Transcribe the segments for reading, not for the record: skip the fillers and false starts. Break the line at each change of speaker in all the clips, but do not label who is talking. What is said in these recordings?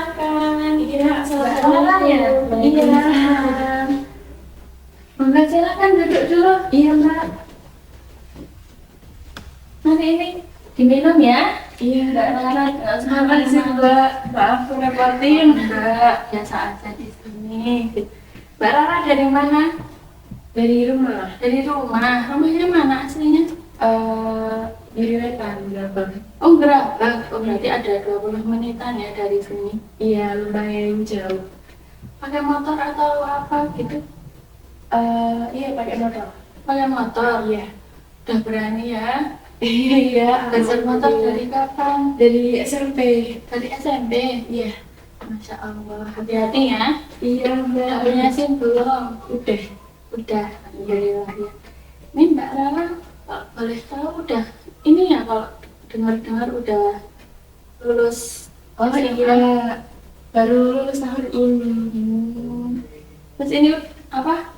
silakan.
Iya,
Assalamualaikum.
ya.
Iya. Mbak silakan duduk dulu.
Iya, Mbak.
Nanti ini diminum ya.
Iya.
Mbak Rara, nggak usah
Makasih,
marah-marah.
Mbak. Maaf ngerepotin.
Mbak, biasa aja di sini. Mbak Rara dari mana?
Dari rumah.
Dari rumah. Rumahnya mana aslinya?
Dari Wetan, berapa?
Oh, Gerabak. Oh, berarti ada 20 menitan ya dari sini.
Iya, lumayan jauh.
Pakai motor atau apa gitu?
Iya, pakai motor.
Pakai motor.
Iya.
Udah berani ya.
Iya,
Belajar motor
alhamdulillah.
dari kapan?
Dari SMP.
Dari SMP.
Iya.
Masya Allah. Hati-hati ya.
Iya, Mbak.
Udah punya SIM belum?
Udah.
Udah. Alhamdulillah ya. Ini Mbak Rara, kalau boleh tahu udah ini ya, kalau dengar-dengar udah lulus.
Oh iya, baru lulus tahun ini.
Terus ini apa?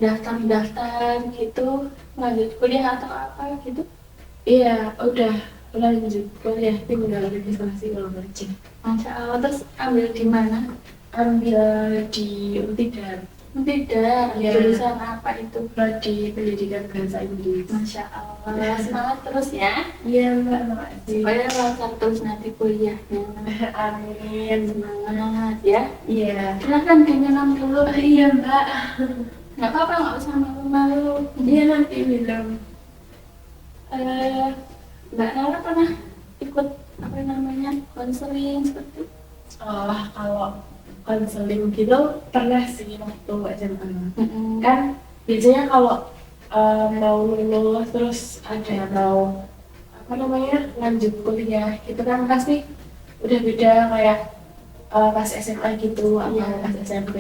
Daftar-daftar gitu, lanjut kuliah atau apa gitu?
Iya, udah lanjut kuliah, tinggal registrasi kalau aja.
Masya Allah. Terus ambil di mana?
Ambil di Untidar,
Tidak.
Ya.
Jurusan apa itu?
prodi pendidikan bahasa Inggris.
Masya Allah. Semangat terus ya.
Iya Mbak, makasih.
Supaya lancar terus nanti kuliahnya.
Amin.
Semangat ya.
Iya.
Silahkan diminum dulu.
Iya Mbak.
Nggak apa-apa, nggak usah malu-malu.
Iya nanti minum.
Mbak Rara pernah ikut apa namanya konseling seperti itu?
Oh, kalau konseling gitu pernah sih waktu SMA. Kan biasanya kalau mau lulus terus ada mau apa namanya lanjut kuliah gitu kan pasti udah beda kayak pas SMA gitu atau
Iya.
pas SMP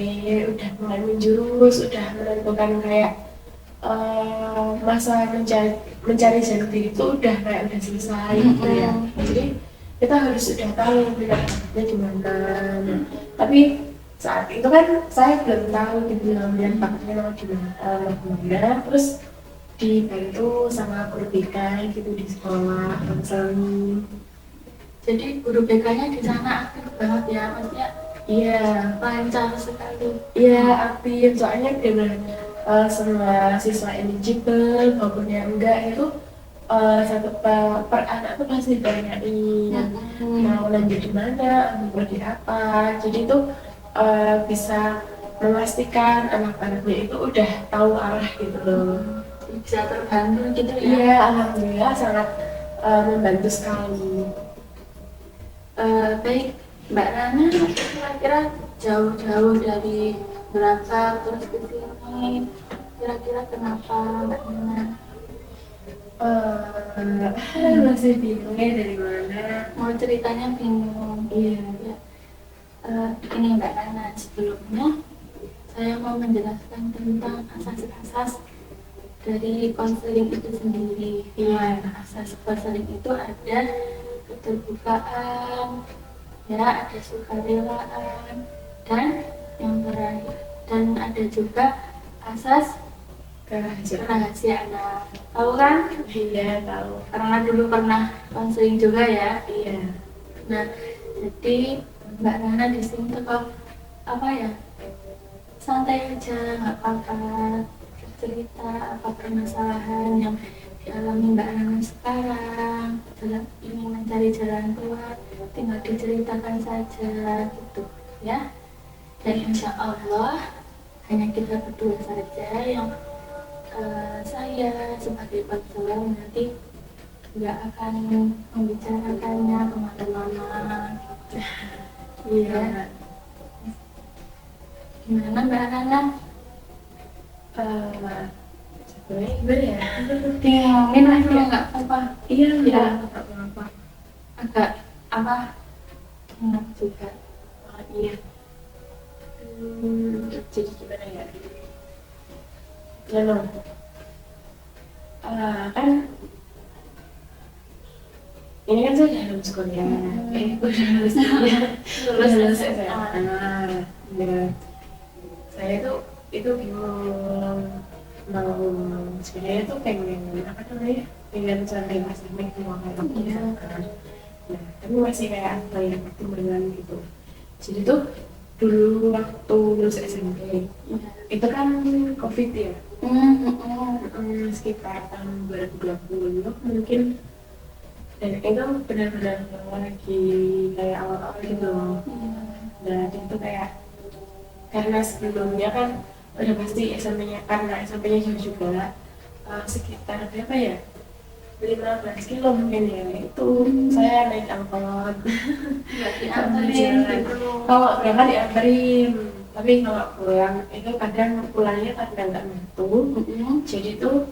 udah mulai menjurus, udah menentukan kayak masa mencari jati itu udah kayak udah selesai gitu ya. Jadi kita harus udah tahu minatnya di mana. Nah, tapi saat itu kan saya belum tahu gitu minat bakatnya mau gimana. Terus dibantu sama guru BK gitu di sekolah konseling.
Jadi guru BK-nya di sana aktif banget ya, maksudnya
Iya,
lancar sekali.
iya aktif soalnya dengan semua siswa eligible maupun yang enggak itu satu per anak tuh pasti ditanyain mau lanjut di mana, mau di apa. Jadi itu bisa memastikan anak-anaknya itu udah tahu arah gitu loh.
Bisa terbantu gitu ya.
Iya, alhamdulillah sangat membantu sekali.
Baik, Mbak Rana, kira-kira jauh-jauh dari berangkat terus ke sini, kira-kira kenapa Mbak Rana?
Masih bingungnya dari mana?
Mau ceritanya bingung.
Iya.
Ya. Ini Mbak Rana, sebelumnya saya mau menjelaskan tentang asas-asas dari konseling itu sendiri.
Iya.
Asas konseling itu ada keterbukaan, ya, ada sukarelaan, dan yang terakhir, dan ada juga asas kerahasiaan. Tahu kan?
Iya tahu.
Karena dulu pernah konseling juga ya.
Iya.
Nah, jadi Mbak Rana di sini tuh kalau apa ya, santai aja, nggak apa-apa, cerita apa permasalahan yang dialami Mbak Rana sekarang, ingin mencari jalan keluar, tinggal diceritakan saja gitu ya. Dan insya Allah hanya kita berdua saja yang saya sebagai konselor nanti nggak akan membicarakannya kemana-mana. Iya. Gimana Mbak Rana?
Sebenarnya gimana ya?
Dingin aja nggak apa-apa.
Iya
Ya.
nggak apa-apa.
Agak apa? Enak juga.
Iya. Jadi gimana ya? Lalu kan ini kan saya udah lulus kuliah, udah lulus kuliah, lulus SMA. Ya, saya itu bingung mau sebenarnya tuh pengen apa namanya pengen cari akademik mau kayak gitu kan. Nah tapi masih kayak banyak pertimbangan gitu. Jadi tuh dulu waktu lulus SMP itu kan COVID ya. Sekitar tahun 2020 mungkin, dan itu benar-benar lagi kayak awal-awal gitu. Nah itu kayak karena sebelumnya kan udah pasti SMP-nya, karena SMP-nya jauh juga, sekitar berapa ya, 15 kilo mungkin ya, itu saya naik angkot.
Nggak dianterin gitu.
Kalau berangkat dianterin, tapi kalau pulang itu kadang pulangnya kadang nggak menentu. Jadi tuh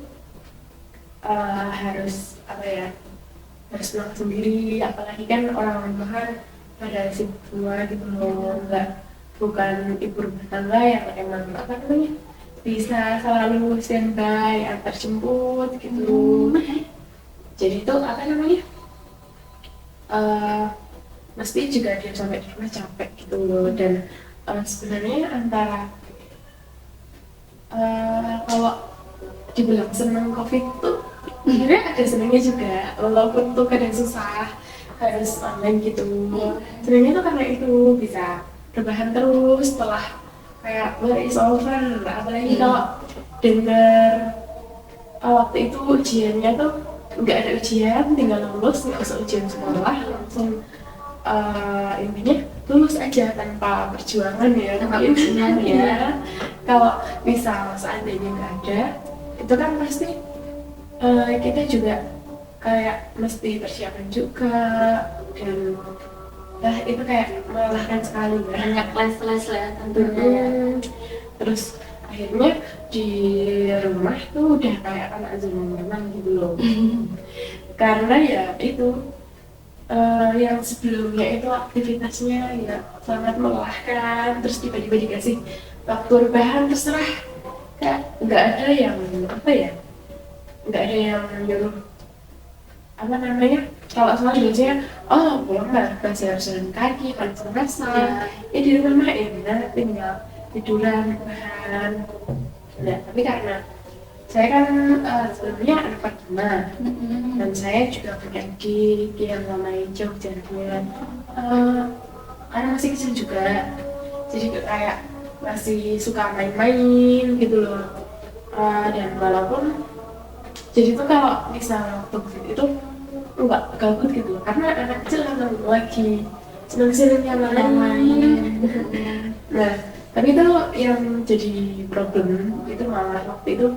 harus apa ya, harus pulang sendiri, apalagi kan orang rumahan pada sibuk semua gitu loh, bukan ibu rumah tangga yang emang apa namanya bisa selalu standby antar jemput gitu. Jadi itu apa namanya, mesti juga dia sampai di rumah capek gitu loh. Dan sebenarnya antara kalau dibilang seneng COVID tuh sebenarnya ada senengnya juga, walaupun tuh kadang susah harus online gitu. Senengnya tuh karena itu bisa rebahan terus setelah kayak war is over, apalagi kalau dengar waktu itu ujiannya tuh nggak ada ujian, tinggal lulus, nggak usah ujian sekolah, langsung intinya lulus aja tanpa perjuangan ya.
Tanpa perjuangan ya.
Kalau misal seandainya nggak ada, itu kan pasti kita juga kayak mesti persiapan juga, dan itu kayak melelahkan sekali ya.
Banyak les-les lah ya tentunya.
Terus akhirnya di rumah tuh udah kayak anak zona normal gitu loh. Karena ya itu yang sebelumnya itu aktivitasnya ya sangat melelahkan, terus tiba-tiba dikasih waktu rebahan terserah, kayak nggak ada yang apa ya, nggak ada yang nyuruh apa namanya, kalau soal biasanya pulang nggak jalan kaki panas-panasan ya di rumah mah enak tinggal tiduran rebahan. Nah tapi karena saya kan sebelumnya anak pertama, dan saya juga punya adik yang lumayan jauh jaraknya, karena masih kecil juga, jadi kayak masih suka main-main gitu loh. Dan walaupun jadi tuh kalau misalnya waktu COVID itu enggak gabut gitu loh, karena anak kecil kan lagi seneng-senengnya main. Nah tapi itu yang jadi problem itu malah waktu itu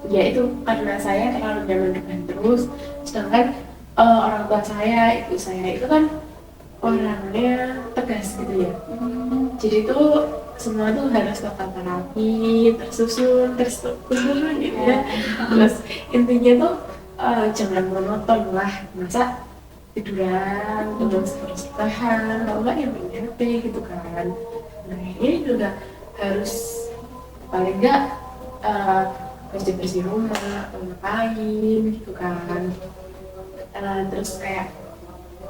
ya itu karena saya terlalu nyaman dengan terus, sedangkan orang tua saya, ibu saya itu kan orangnya tegas gitu ya. Jadi tuh semua tuh harus tata rapi, tersusun, terstruktur gitu ya. Terus intinya tuh jangan monoton lah, masa tiduran terus tahan, kalau nggak ya main HP gitu kan. Nah ini juga harus paling nggak bersih-bersih rumah atau ngapain gitu kan. Terus kayak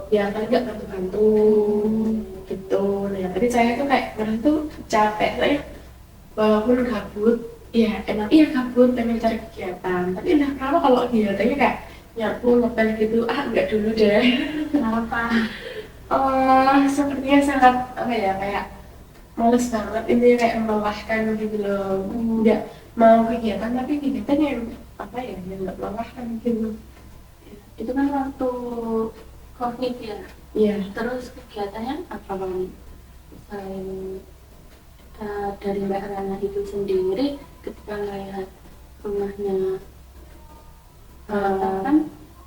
ya paling nggak bantu-bantu gitu. Nah tadi saya tuh kayak ngerasa tuh capek lah ya, walaupun gabut ya emang iya gabut pengen cari kegiatan, tapi entah kenapa kalau kegiatannya kayak nyapu ngepel gitu nggak dulu deh.
Kenapa?
Sepertinya sangat apa ya, kayak males banget, ini kayak melelahkan gitu loh. Nggak mau kegiatan tapi kegiatan yang apa ya, yang nggak melelahkan gitu.
Itu kan waktu COVID ya.
Iya.
Terus kegiatannya apa bang? Selain dari Mbak Rana itu sendiri ketika melihat rumahnya kan?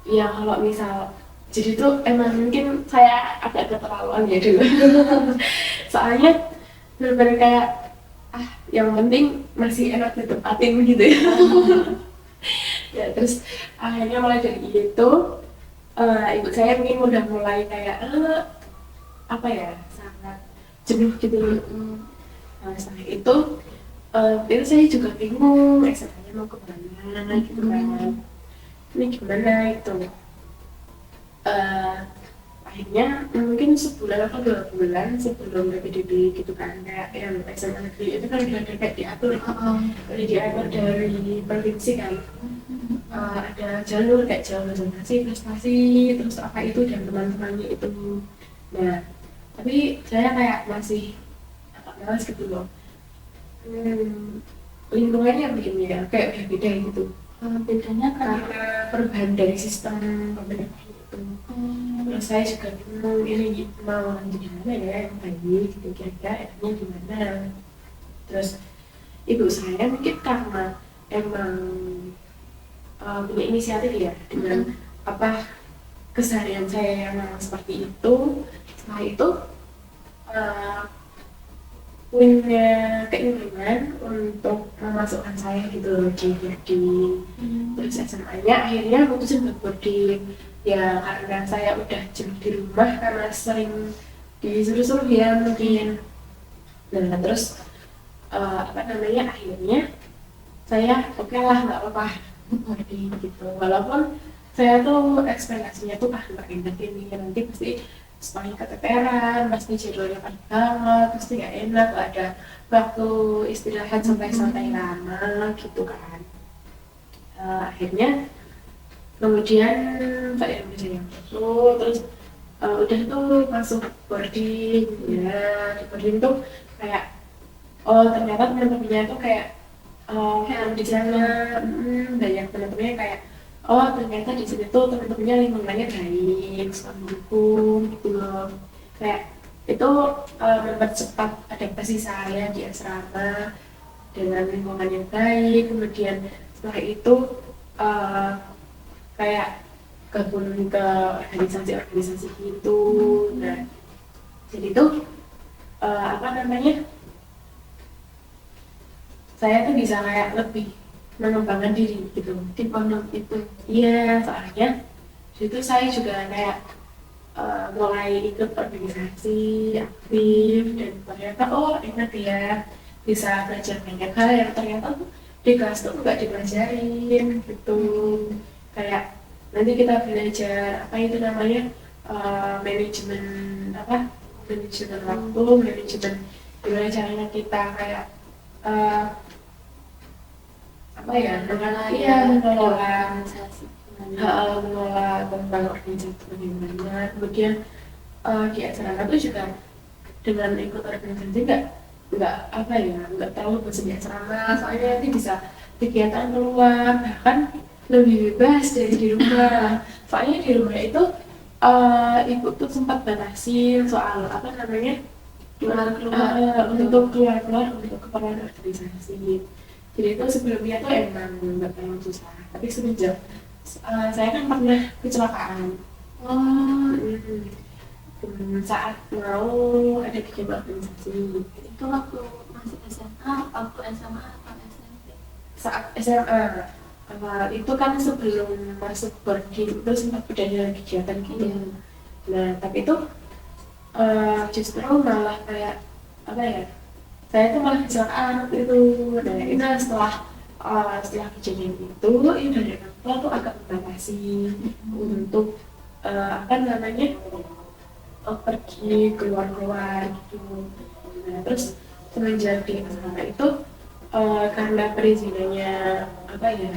Ya kalau misal jadi tuh emang mungkin saya agak keterlaluan ya dulu. Soalnya bener-bener kayak yang penting masih enak ditempatin gitu ya. Ya terus akhirnya mulai dari itu ibu saya mungkin udah mulai kayak apa ya, sangat jenuh gitu. Nah setelah itu saya juga bingung SMA-nya mau kemana gitu kan, ini gimana itu. Akhirnya mungkin sebulan atau 2 bulan sebelum PPDB gitu kan, kayak yang SMA negeri itu kan udah kayak diatur, udah diatur dari provinsi kan. ada jalur kayak jalur zonasi, prestasi, terus apa itu dan teman-temannya itu. Nah, tapi saya kayak masih agak malas gitu loh. Hmm, lingkungannya begini ya, kayak udah beda gitu.
Bedanya kan
Karena perubahan dari sistem pemerintahan itu. Terus saya juga bingung ini mau lanjut gimana ya yang baik gitu kira-kira enaknya gimana. Terus ibu saya mungkin karena emang punya inisiatif ya dengan apa keseharian saya yang memang seperti itu. Setelah itu uh, punya keinginan untuk memasukkan saya gitu loh di boarding. Terus SMA-nya akhirnya mutusin buat boarding ya karena saya udah jenuh di rumah karena sering disuruh-suruh ya mungkin. Nah terus apa namanya akhirnya saya oke lah nggak apa-apa boarding gitu walaupun saya tuh ekspektasinya tuh enak ini nanti pasti semuanya keteteran, pasti jadwalnya padat banget, pasti nggak enak, gak ada waktu istirahat santai-santai lama gitu kan. Akhirnya kemudian saya masuk terus udah tuh masuk boarding ya di boarding tuh kayak oh ternyata teman-temannya tuh kayak di sana banyak teman-temannya kayak oh ternyata di sini tuh teman-temannya lingkungannya baik, suka mendukung gitu loh. Kayak itu mempercepat adaptasi saya di asrama dengan lingkungan yang baik. Kemudian setelah itu uh, kayak gabung ke organisasi-organisasi gitu. Nah, jadi tuh apa namanya? Saya tuh bisa kayak lebih mengembangkan diri gitu di pondok itu. Iya, soalnya itu saya juga kayak mulai ikut organisasi aktif dan ternyata oh enak ya bisa belajar banyak hal yang ternyata tuh di kelas tuh nggak dipelajarin gitu. Kayak nanti kita belajar apa itu namanya manajemen apa manajemen waktu, manajemen gimana caranya kita kayak uh, apa ya mengelola tentang organisasi bagaimana kemudian di acara itu juga dengan ikut organisasi nggak apa ya nggak terlalu bosan di asrama soalnya nanti bisa kegiatan keluar bahkan lebih bebas dari di rumah soalnya di rumah itu ibu tuh sempat batasin soal apa namanya untuk keluar untuk keperluan organisasi. Jadi itu sebelumnya tuh emang nggak terlalu susah, tapi semenjak saya kan pernah kecelakaan. Saat mau ada kegiatan organisasi.
Itu waktu masih SMA, waktu SMA atau SMP?
Saat SMA, itu kan sebelum masuk boarding itu sempat udah ada kegiatan gitu. Nah, tapi itu justru malah kayak apa ya? Saya tuh malah kecelakaan waktu itu. Nah, itu setelah kejadian itu dari orang tua tuh agak membatasi untuk apa namanya pergi keluar gitu. Nah, terus semenjak di asrama itu karena perizinannya apa ya?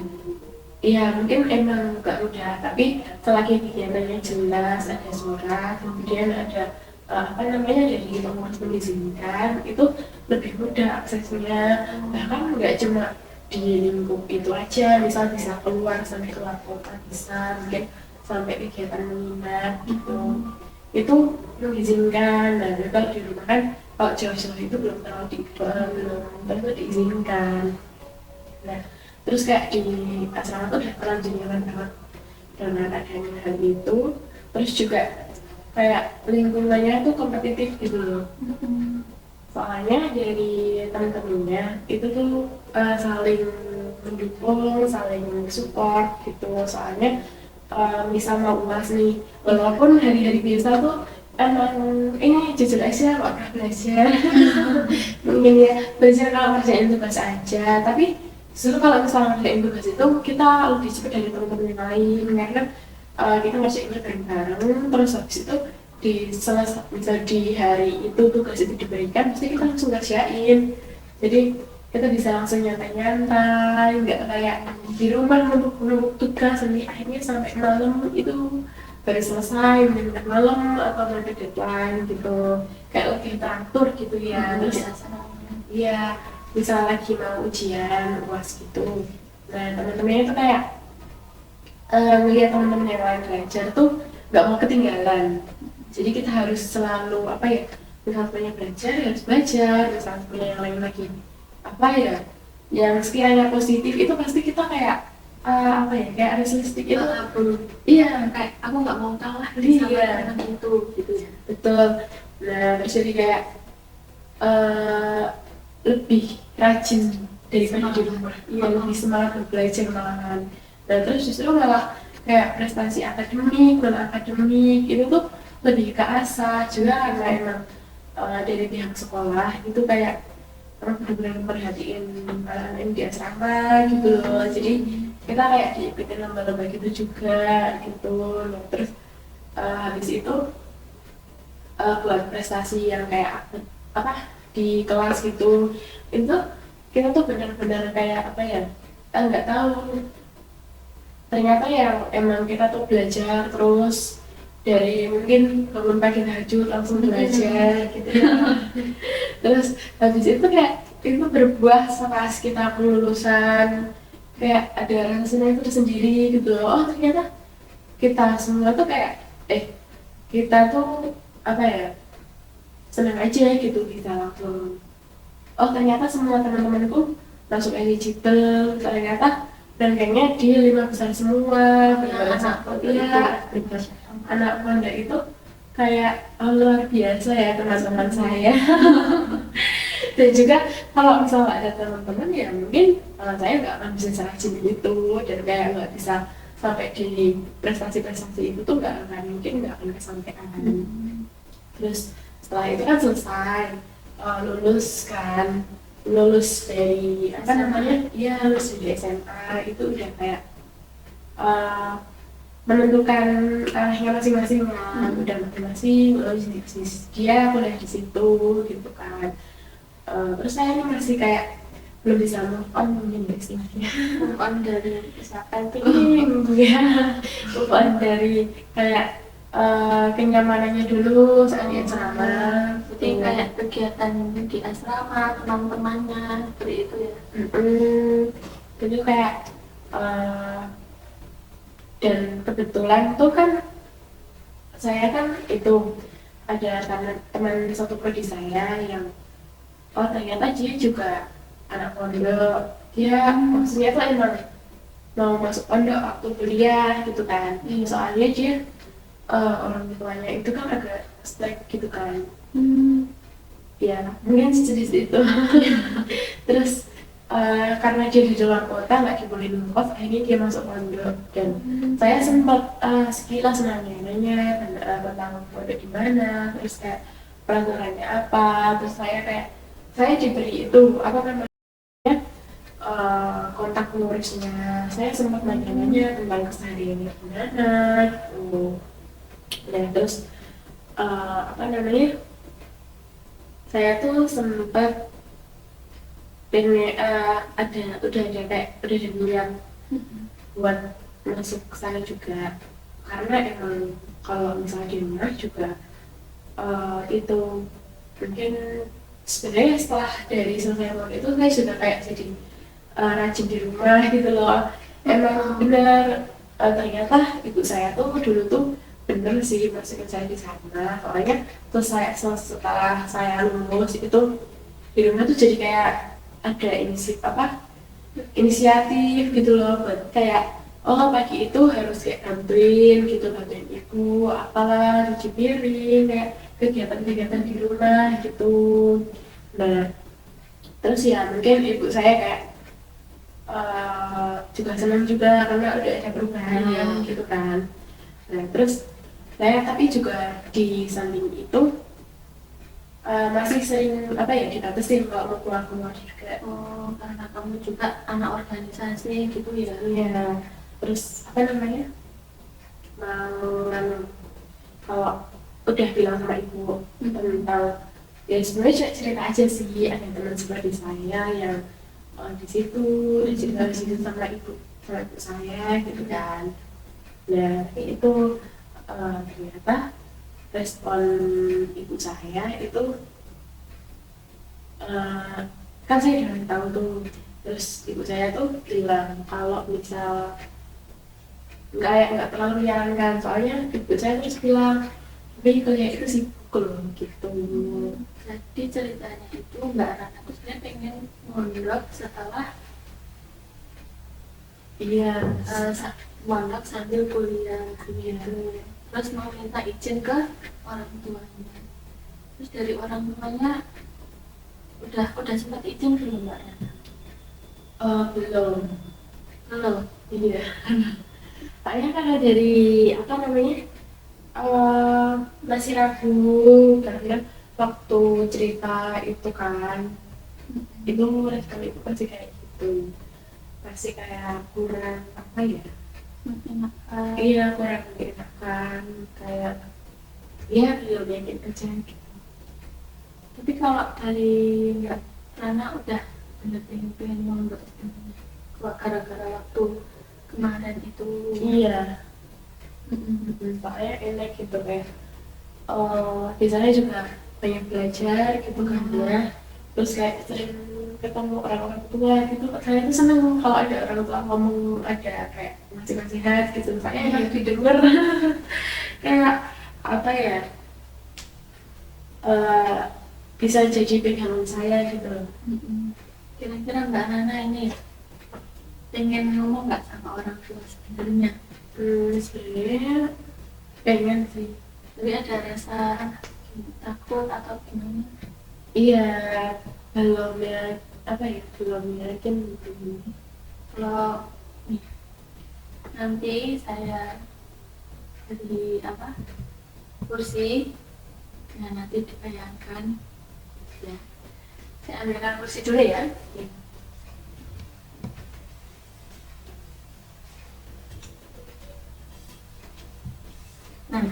Iya mungkin emang nggak mudah, tapi selagi kegiatannya jelas, ada surat, kemudian ada apa namanya dari penguas mengizinkan itu lebih mudah aksesnya bahkan nggak cuma di lingkup itu aja misal bisa keluar sampai keluar kota bisa mungkin sampai kegiatan menginap gitu itu mengizinkan nah kalau di rumah kan kalau jauh-jauh itu belum tentu diizinkan nah terus kayak di asrama tuh udah terlanjur nyaman banget dengan adanya hal itu terus juga kayak lingkungannya tuh kompetitif gitu loh. Soalnya dari teman-temannya itu tuh saling mendukung, saling support gitu. Soalnya misal mau UAS nih, walaupun hari-hari biasa tuh emang ini jujur aja kok belajar. Mungkin ya belajar kalau ngerjain tugas aja, tapi justru kalau misalnya ngerjain tugas itu kita lebih cepat dari teman-teman yang lain karena kita masih bareng-bareng terus habis itu di hari itu tugas itu diberikan pasti kita langsung kerjain jadi kita bisa langsung nyantai-nyantai, nggak kayak di rumah numpuk-numpuk tugas sampai akhirnya sampai malam itu baru selesai, benar malam atau ada deadline gitu, kayak lebih teratur gitu ya. Terus
biasa.
iya, misal lagi mau ujian UAS gitu, nah teman-temannya itu kayak ngelihat teman-teman yang lain belajar tuh nggak mau ketinggalan, jadi kita harus selalu apa ya, misal punya belajar ya harus belajar, misal punya yang lain lagi apa ya yang sekiranya positif itu pasti kita kayak apa ya, kayak realistik itu. Iya,
Kayak aku nggak mau kalah nih sama
iya
teman itu gitu ya.
betul. Nah terus jadi kayak eh, lebih rajin daripada di rumah, iya lebih semangat untuk belajar malahan. Nah terus justru malah kayak prestasi akademik, non akademik itu tuh lebih ke asah juga karena emang dari pihak sekolah itu kayak benar-benar perhatiin anak-anak yang di asrama gitu loh, jadi kita kayak diikutin lomba-lomba gitu juga gitu. Nah terus habis itu buat prestasi yang kayak apa di kelas gitu, itu kita tuh benar-benar kayak apa ya, kita nggak tahu ternyata yang emang kita tuh belajar terus dari mungkin bangun pagi tahajud langsung belajar gitu ya. Terus habis itu kayak itu berbuah pas kita kelulusan, kayak ada rasa senang itu tersendiri gitu loh. Oh ternyata kita semua tuh kayak kita tuh apa ya, senang aja gitu bisa langsung, oh ternyata semua teman-temanku masuk eligible ternyata, dan kayaknya di 5 besar semua, benar satu ya, anak pondok itu kayak luar biasa ya teman-teman saya. Dan juga kalau misalnya ada teman-teman ya mungkin saya nggak akan bisa serajin itu, dan kayak nggak bisa sampai di prestasi-prestasi itu tuh nggak akan, mungkin nggak akan kesampaian. Terus setelah itu kan selesai, lulus kan, lulus dari apa namanya, iya lulus dari SMA itu udah kayak uh, menentukan arahnya masing-masing lah, udah masing-masing lulus dia kuliah di situ gitu kan. Terus saya ini masih kayak belum bisa move on mungkin ya istilahnya.
Move on dari misalkan tuh
Ya, move on dari kayak kenyamanannya dulu saat di asrama.
jadi kayak kegiatan di asrama teman-temannya seperti itu ya.
Jadi kayak dan kebetulan tuh kan saya kan itu ada teman satu prodi saya yang oh ternyata dia juga anak pondok, dia maksudnya tuh emang mau masuk pondok waktu kuliah gitu kan. Soalnya dia orang tuanya itu kan agak strict gitu kan. Ya mungkin sedikit itu. Terus karena dia di luar kota nggak dibolehin ngekos, akhirnya dia masuk pondok. Dan saya sempat sekilas nanya tentang pondok di mana, terus kayak peraturannya apa. Terus saya diberi itu apa namanya, kontak pengurusnya. Saya sempat nanya-nanya tentang kesehariannya gimana gitu. Nah terus apa namanya, saya tuh sempat pengen udah ada niat buat masuk ke sana juga, karena emang kalau misalnya di rumah juga itu mungkin sebenarnya setelah dari selesai pondok itu saya sudah kayak jadi rajin di rumah gitu loh. Emang benar ternyata ibu saya tuh dulu tuh bener sih masukin saya di sana, soalnya terus setelah saya lulus itu di rumah tuh jadi kayak ada inisiatif gitu loh, buat kayak oh pagi itu harus kayak bantuin ibu apalah cuci piring, kayak kegiatan-kegiatan di rumah gitu. Nah terus ya mungkin ibu saya kayak juga senang juga karena udah ada perubahan gitu kan. Nah terus saya tapi juga di samping itu masih sering apa ya, dibatasin kalau mau keluar juga.
Oh, karena kamu juga anak organisasi gitu ya.
Iya. Terus apa namanya, mau kalau udah bilang sama ibu tentang ya sebenarnya cerita aja sih, ada teman seperti saya yang di situ dicerita di situ sama ibu saya gitu kan. Nah itu ternyata respon ibu saya itu eh, kan saya udah tahu tuh, terus ibu saya tuh bilang kalau misal nggak terlalu menyarankan, soalnya ibu saya terus bilang tapi kayak itu sih pukul gitu.
Jadi ceritanya itu Mbak Rana tuh sebenarnya pengen mondok setelah
Iya,
mondok sambil kuliah
iya.
gitu. Terus mau minta izin ke orang tuanya. Terus dari orang tuanya udah sempat izin belum Mbak Rana?
Belum.
Belum.
Iya. Soalnya karena dari apa namanya masih ragu karena waktu cerita itu kan itu respon itu pasti kayak gitu, pasti kayak kurang apa ya,
Enakan.
iya kurang mengenakan, kayak ya belum yakin aja gitu.
Tapi kalau dari Mbak Rana udah bener-bener pengen mondok gara-gara waktu kemarin itu.
Iya. Soalnya enak gitu kayak di sana juga banyak belajar gitu kan ya, terus kayak sering ketemu orang-orang tua gitu. Saya tuh seneng kalau ada orang tua ngomong, ada kayak ngasih nasihat gitu, saya enak didengar. Kayak apa ya, eh, bisa jadi pegangan saya gitu loh.
Kira-kira Mbak Nana ini pengen ngomong nggak sama orang tua sebenarnya?
Sebenarnya pengen sih.
Tapi ada rasa takut atau gimana?
Iya, belum ya, apa ya, belum yakin gitu.
Kalau nih, nanti saya beli apa kursi, nah nanti dibayangkan ya. Saya ambilkan kursi dulu ya. Nah,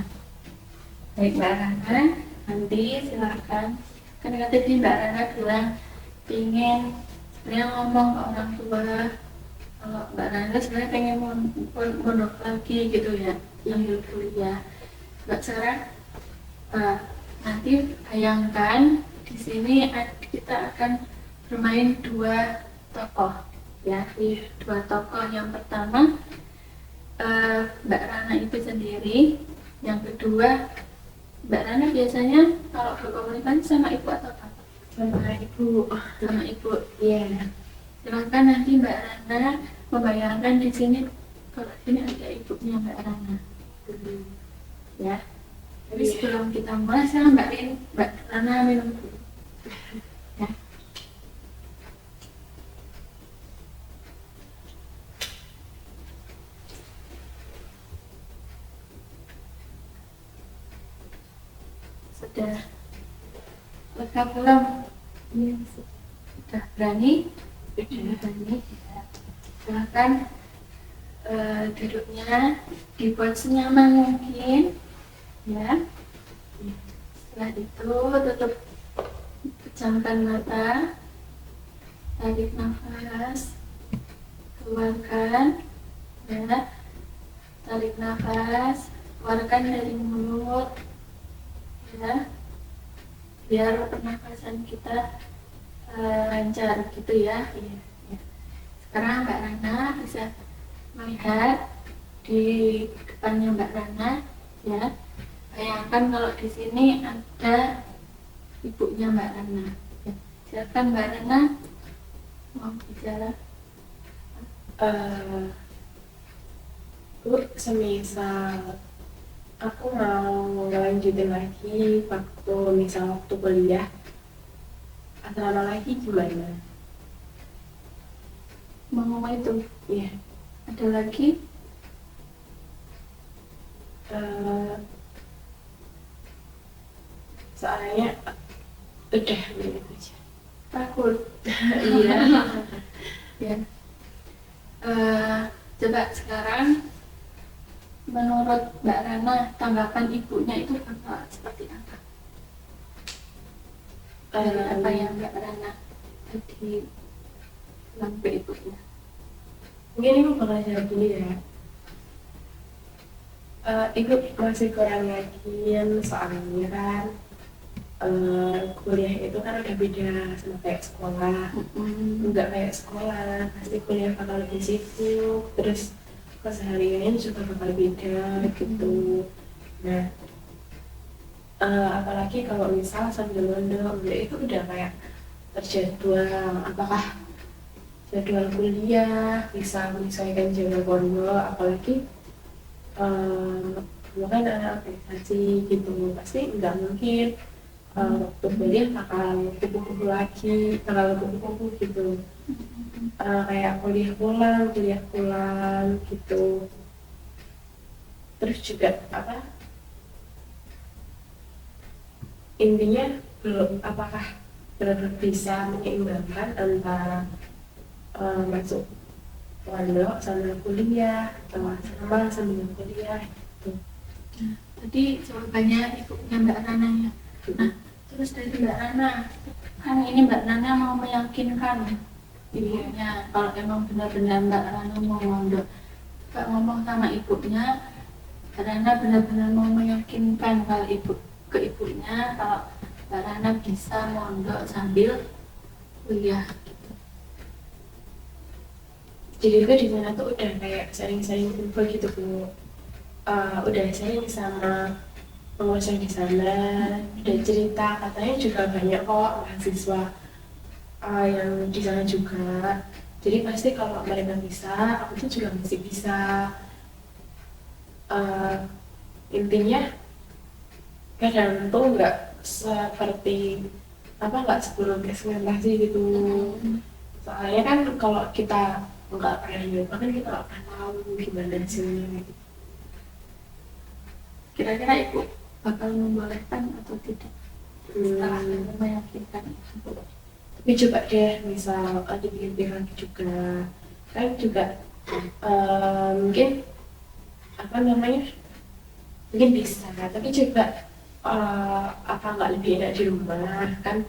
baik Mbak Rana, nanti silakan. Kan tadi Mbak Rana bilang pengen sebenarnya ngomong ke orang tua. Kalau Mbak Rana sebenarnya pengen mondok lagi gitu ya, ambil kuliah. Mbak Sarah, nanti bayangkan di sini kita akan bermain dua tokoh ya. Di dua tokoh yang pertama Mbak Rana itu sendiri, yang kedua Mbak Rana biasanya kalau berkomunikasi sama ibu atau bapak?
Sama ibu.
Sama ibu.
Iya.
Silakan nanti Mbak Rana membayangkan di sini kalau sini ada ibunya Mbak Rana. Ya. Tapi sebelum kita mulai, silakan Mbak Rana minum dulu. Ya. Sudah lega belum?
Iya.
Sudah berani? Sudah berani. Ya. Silakan duduknya dibuat senyaman mungkin. Ya. Setelah itu tutup, pejamkan mata, tarik nafas, keluarkan, ya, tarik nafas, keluarkan dari mulut, ya, biar pernafasan kita lancar gitu ya. Ya. Sekarang Mbak Rana bisa melihat di depannya Mbak Rana, ya. Bayangkan kalau di sini ada ibunya Mbak Rana. Ya. Silakan Mbak Rana mau bicara.
Bu, semisal aku mau ngelanjutin lagi waktu kuliah, asrama lagi gimana?
Mau itu?
Iya.
Ada lagi?
Soalnya udah gitu aja.
Takut?
Iya.
Ya. Coba sekarang menurut Mbak Rana tanggapan ibunya itu seperti apa? Dari apa yang Mbak Rana tadi bilang ke ibunya?
Mungkin ibu bakal jawab dulu ya. Ibu masih kurang yakin soalnya kan kuliah itu kan udah beda sama kayak sekolah. Enggak kayak sekolah, pasti kuliah bakal lebih sibuk, terus kesehariannya juga bakal beda gitu. Nah, apalagi kalau misal sambil mondok itu udah kayak terjadwal, apakah jadwal kuliah bisa menyesuaikan jadwal pondok, apalagi bukan anak organisasi gitu, pasti nggak mungkin waktu kuliah bakal kumpul-kumpul lagi, bakal kumpul-kumpul gitu. Kayak kuliah pulang gitu. Terus juga apa, intinya belum apakah benar-benar bisa menyeimbangkan antara masuk pondok sama kuliah atau sama sambil kuliah gitu.
Tadi jawabannya ibunya Mbak Rana ya. Nah, terus dari Mbak Rana, kan ini Mbak Rana mau meyakinkan ibunya kalau emang benar-benar Mbak Rana mau mondok. Mbak ngomong sama ibunya, Mbak Rana benar-benar mau meyakinkan kalau ke ibunya kalau Mbak Rana bisa mondok sambil kuliah.
Jadi gue di sana tuh udah kayak sering-sering info gitu Bu. Udah sering sama pengusaha di sana, udah cerita katanya juga banyak kok mahasiswa yang di sana juga. Jadi pasti kalau mereka bisa, aku tuh juga masih bisa. Intinya kadang tuh nggak seperti apa, nggak seburuk ekspektasi gitu. Soalnya kan kalau kita nggak pernah nyoba kan kita nggak pernah tahu gimana hasilnya.
Kira-kira ibu bakal membolehkan atau tidak setelah meyakinkan ibu?
Tapi coba deh misal dipikir lagi juga, kan juga mungkin apa namanya, mungkin bisa, tapi coba apa nggak lebih enak di rumah kan,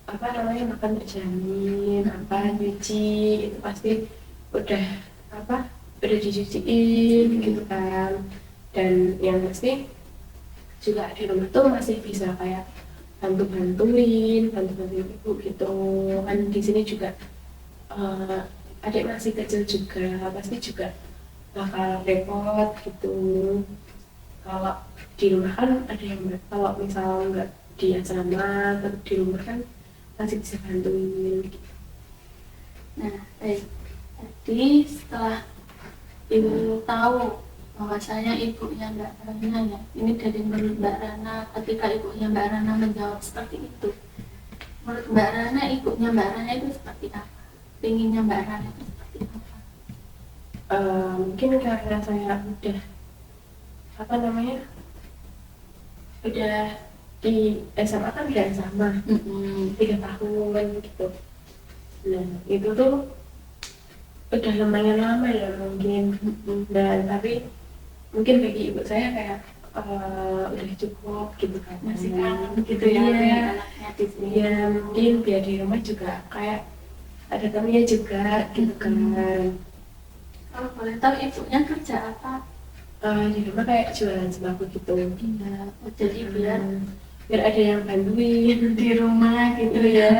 apa namanya, makan terjamin, apa nyuci itu pasti udah apa, udah dicuciin gitu kan. Dan yang pasti juga di rumah tuh masih bisa kayak bantu-bantuin ibu gitu kan. Di sini juga adik masih kecil juga, pasti juga bakal repot gitu. Kalau di rumah kan ada yang, kalau misal nggak di asrama tapi di rumah kan masih bisa bantuin gitu.
Nah, baik. Tadi setelah ibu tahu bahwasanya ibunya Mbak Rana ya, ini dari menurut Mbak Rana, ketika ibunya Mbak Rana menjawab seperti itu, menurut Mbak Rana, ibunya Mbak Rana itu seperti apa? Pengennya Mbak Rana itu seperti apa?
Mungkin karena saya udah apa namanya, udah di SMA kan udah sama 3 tahun gitu. Nah itu tuh udah lumayan lama ya mungkin. Dan tapi mungkin bagi ibu saya kayak udah cukup gitu kan,
Masih kangen gitu
ya,
anaknya di sini.
ya mungkin biar di rumah juga kayak ada temennya juga gitu kan.
Kalau boleh tahu ibunya kerja apa?
Di rumah kayak jualan sembako gitu.
Iya, jadi biar
ada yang bantuin
di rumah gitu
ya.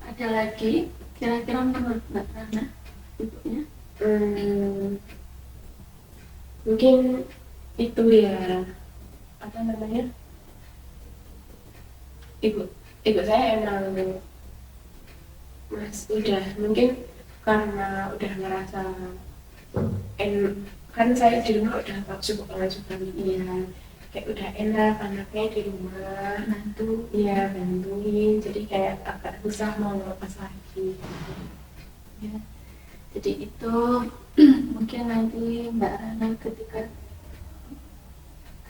Ada lagi kira-kira menurut Mbak Rana ibunya?
Mungkin itu ya, apa namanya, ibu saya emang mas udah mungkin karena udah ngerasa kan saya di rumah udah cukup lama juga ya, kayak udah enak anaknya di rumah,
Bantu.
iya bantuin, jadi kayak agak susah mau lepas lagi
Ya. Jadi itu mungkin nanti Mbak Rana ketika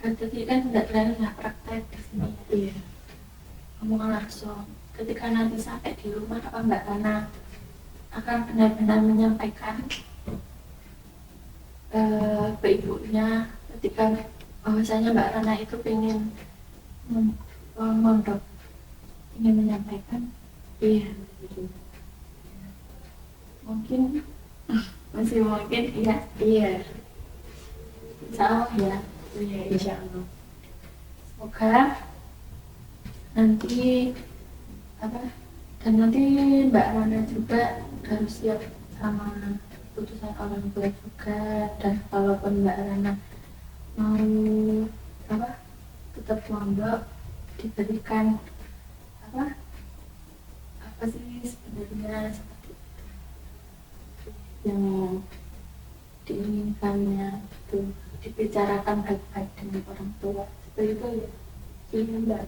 tadi kan Mbak Rana sudah praktek di sini.
iya.
Ngomong langsung. Ketika nanti sampai di rumah, apa Mbak Rana akan benar-benar menyampaikan ke ibunya ketika bahwasanya Mbak Rana itu pengen mondok, ingin menyampaikan?
Iya, gitu.
mungkin masih mungkin ya,
Iya,
insya Allah ya.
iya, insya Allah.
Semoga nanti apa, dan nanti Mbak Rana juga harus siap sama keputusan orang tua juga. Dan kalaupun Mbak Rana mau apa, tetap mondok, diberikan apa apa sih sebenarnya seperti yang diinginkannya, itu dibicarakan baik-baik dengan orang tua seperti itu ya.
Iya, Mbak.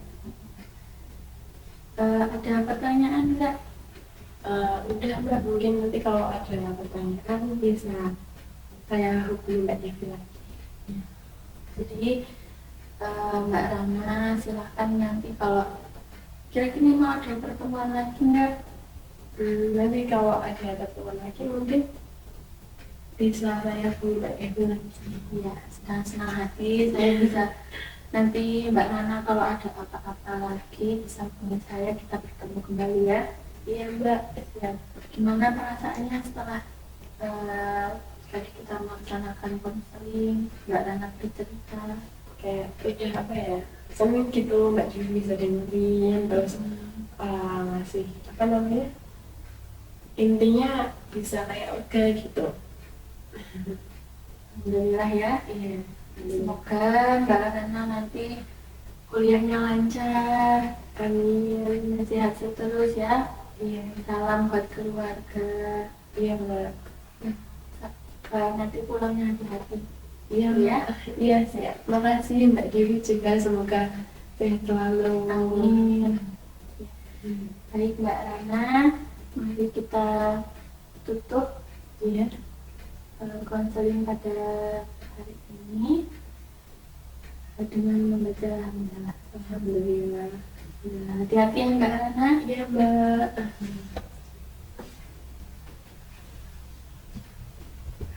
Ada pertanyaan nggak?
Udah, Mbak. Mungkin nanti kalau ada pertanyaan bisa saya hubungi Mbak Devi lagi.
Jadi Mbak Rana silahkan nanti kalau kira-kira mau ada pertemuan lagi nggak?
Nanti kalau ada pertemuan lagi mungkin bisa saya hubungi Mbak Devi lagi.
Ya, senang hati saya bisa nanti Mbak Rana kalau ada apa-apa lagi bisa hubungi saya, kita bertemu kembali ya.
Iya, Mbak.
Ya, gimana perasaannya setelah tadi kita melaksanakan konseling, Mbak Rana bercerita
Kayak udah apa ya, seneng gitu Mbak Devi bisa dengerin, terus ngasih apa namanya, intinya bisa kayak oke gitu.
alhamdulillah ya.
Iya.
Semoga Mbak Rana nanti kuliahnya lancar,
Amin.
sehat terus ya.
Iya.
Salam buat keluarga.
Iya, Mbak.
Nanti pulangnya hati-hati.
Iya,
Ya.
Iya, siap. Makasih Mbak Dewi juga, semoga sehat selalu.
Amin. Baik Mbak Rana, mari kita tutup
Iya.
konseling pada hari ini dengan membaca alhamdulillah.
Alhamdulillah.
Ya, hati-hati ya Mbak Rana.
Iya, Mbak.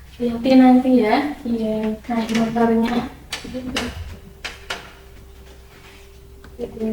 Hati-hati nanti ya
Iya.
naik motornya.
Iya.